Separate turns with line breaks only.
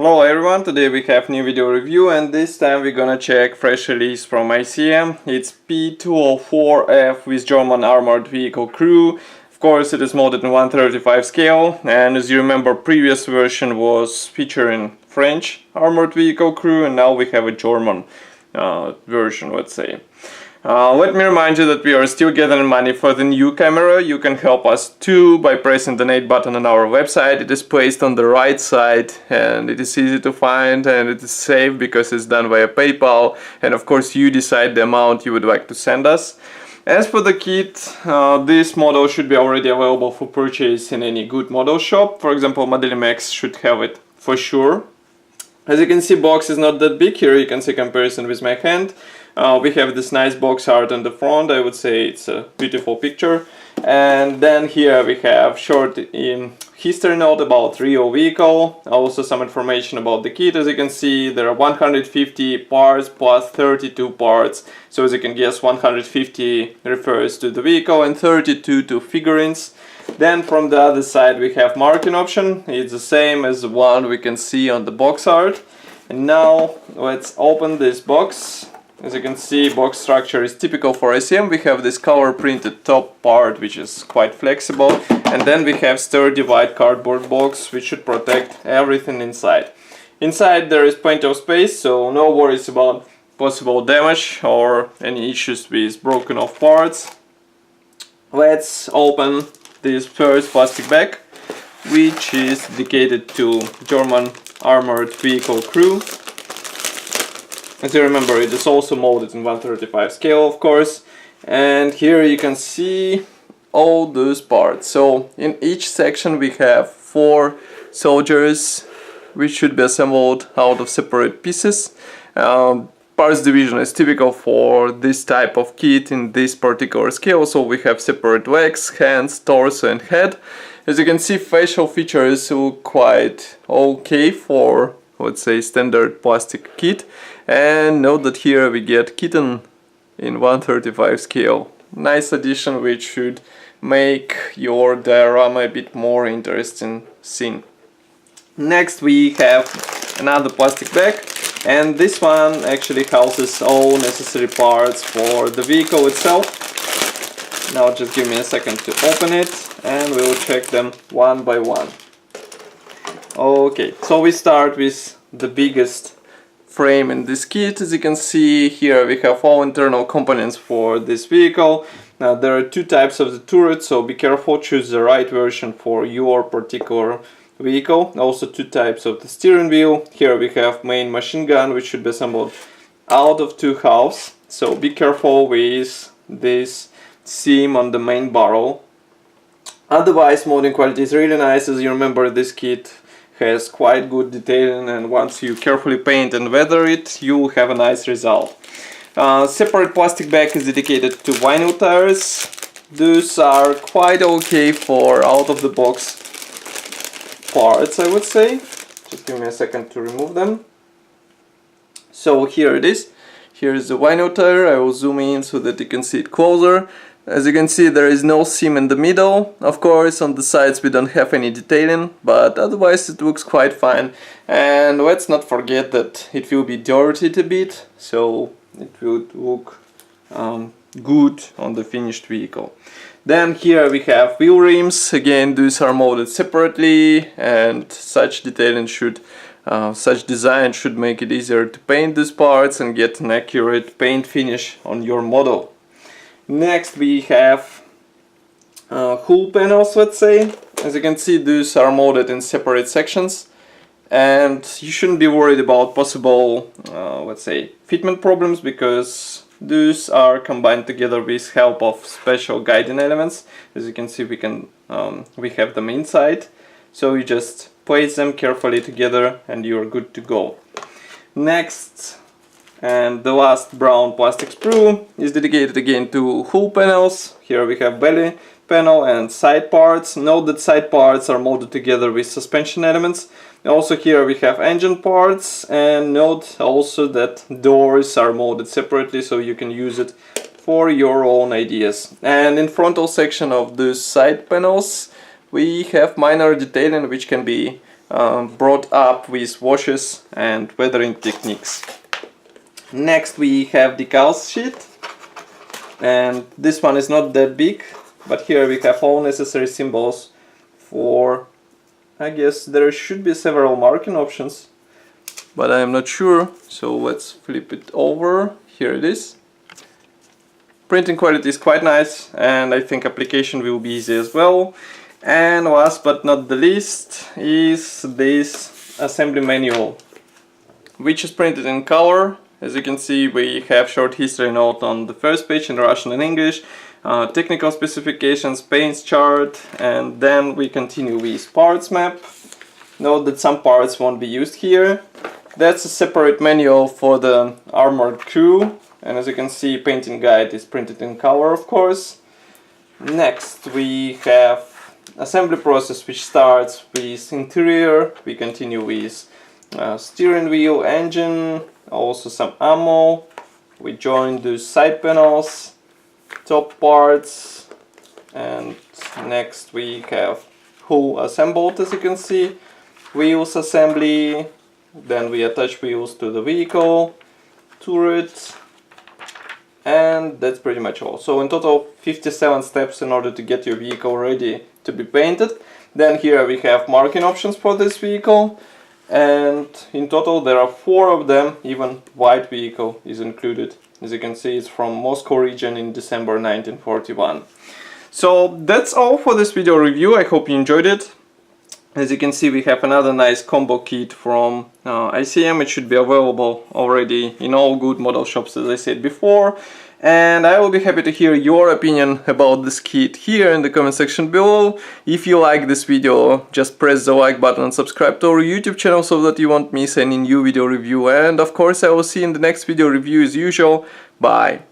Hello everyone, today we have new video review and this time we're gonna check fresh release from ICM. It's P204F with German armored vehicle crew. Of course it is modeled in 1/35 scale, and as you remember previous version was featuring French armored vehicle crew, and now we have a German version, let's say. Let me remind you that we are still gathering money for the new camera. You can help us too by pressing the donate button on our website. It is placed on the right side and it is easy to find and it is safe because it's done via PayPal, and of course you decide the amount you would like to send us. As for the kit, this model should be already available for purchase in any good model shop. For example, Modelimex should have it for sure. As you can see, box is not that big. Here you can see comparison with my hand. We have this nice box art on the front. I would say it's a beautiful picture. And then here we have short history note about real vehicle. Also some information about the kit. As you can see, there are 150 parts plus 32 parts. So as you can guess, 150 refers to the vehicle and 32 to figurines. Then from the other side we have marking option. It's the same as the one we can see on the box art. And now let's open this box. As you can see, box structure is typical for ICM. We have this color printed top part which is quite flexible, and then we have sturdy white cardboard box which should protect everything inside. Inside there is plenty of space, so no worries about possible damage or any issues with broken off parts. Let's open this first plastic bag, which is dedicated to German armored vehicle crew. As you remember, it is also molded in 1/35 scale, of course, and here you can see all those parts. So in each section we have 4 soldiers which should be assembled out of separate pieces. Parts division is typical for this type of kit in this particular scale, so we have separate legs, hands, torso and head. As you can see, facial features look quite okay for, let's say, standard plastic kit. And note that here we get kitten in 1/35 scale. Nice addition which should make your diorama a bit more interesting scene. Next we have another plastic bag, and this one actually houses all necessary parts for the vehicle itself. Now just give me a second to open it and we'll check them one by one. Okay, so we start with the biggest frame in this kit. As you can see here we have all internal components for this vehicle. Now there are 2 types of the turret, so be careful, choose the right version for your particular vehicle. Also 2 types of the steering wheel. Here we have main machine gun which should be assembled out of 2 halves, so be careful with this seam on the main barrel. Otherwise molding quality is really nice. As you remember, this kit has quite good detailing, and once you carefully paint and weather it, you will have a nice result. Separate plastic bag is dedicated to vinyl tires. Those are quite okay for out of the box parts, I would say. Just give me a second to remove them. So here it is. Here is the vinyl tire. I will zoom in so that you can see it closer. As you can see, there is no seam in the middle. Of course, on the sides we don't have any detailing, but otherwise it looks quite fine. And let's not forget that it will be dirtied a bit, so it will look good on the finished vehicle. Then here we have wheel rims. Again, these are molded separately, and such detailing should, such design should make it easier to paint these parts and get an accurate paint finish on your model. Next we have hull panels, let's say. As you can see, these are molded in separate sections, and you shouldn't be worried about possible, let's say, fitment problems, because these are combined together with help of special guiding elements. As you can see, we have them inside, so you just place them carefully together and you're good to go. Next, and the last brown plastic sprue is dedicated again to hull panels. Here we have belly panel and side parts. Note that side parts are molded together with suspension elements. Also here we have engine parts, and note also that doors are molded separately, so you can use it for your own ideas. And in frontal section of the side panels we have minor detailing which can be brought up with washes and weathering techniques. Next we have Decal Sheet, and this one is not that big, but here we have all necessary symbols for, I guess there should be several marking options, but I am not sure, so let's flip it over. Here it is. Printing quality is quite nice, and I think application will be easy as well. And last but not the least is this assembly manual, which is printed in color. As you can see, we have short history note on the first page in Russian and English, technical specifications, paints chart, and then we continue with parts map. Note that some parts won't be used here. That's a separate manual for the armored crew, and as you can see, painting guide is printed in color, of course. Next we have assembly process, which starts with interior. We continue with steering wheel, engine, also some ammo. We join the side panels, top parts, and next we have hull assembled, as you can see, wheels assembly, then we attach wheels to the vehicle, turret, and that's pretty much all. So in total 57 steps in order to get your vehicle ready to be painted. Then here we have marking options for this vehicle, and in total there are 4 of them. Even white vehicle is included. As you can see, it's from Moscow region in December 1941. So that's all for this video review. I hope you enjoyed it. As you can see, we have another nice combo kit from ICM. It should be available already in all good model shops, as I said before. And I will be happy to hear your opinion about this kit here in the comment section below. If you like this video, just press the like button and subscribe to our YouTube channel so that you won't miss any new video review. And of course, I will see you in the next video review as usual. Bye!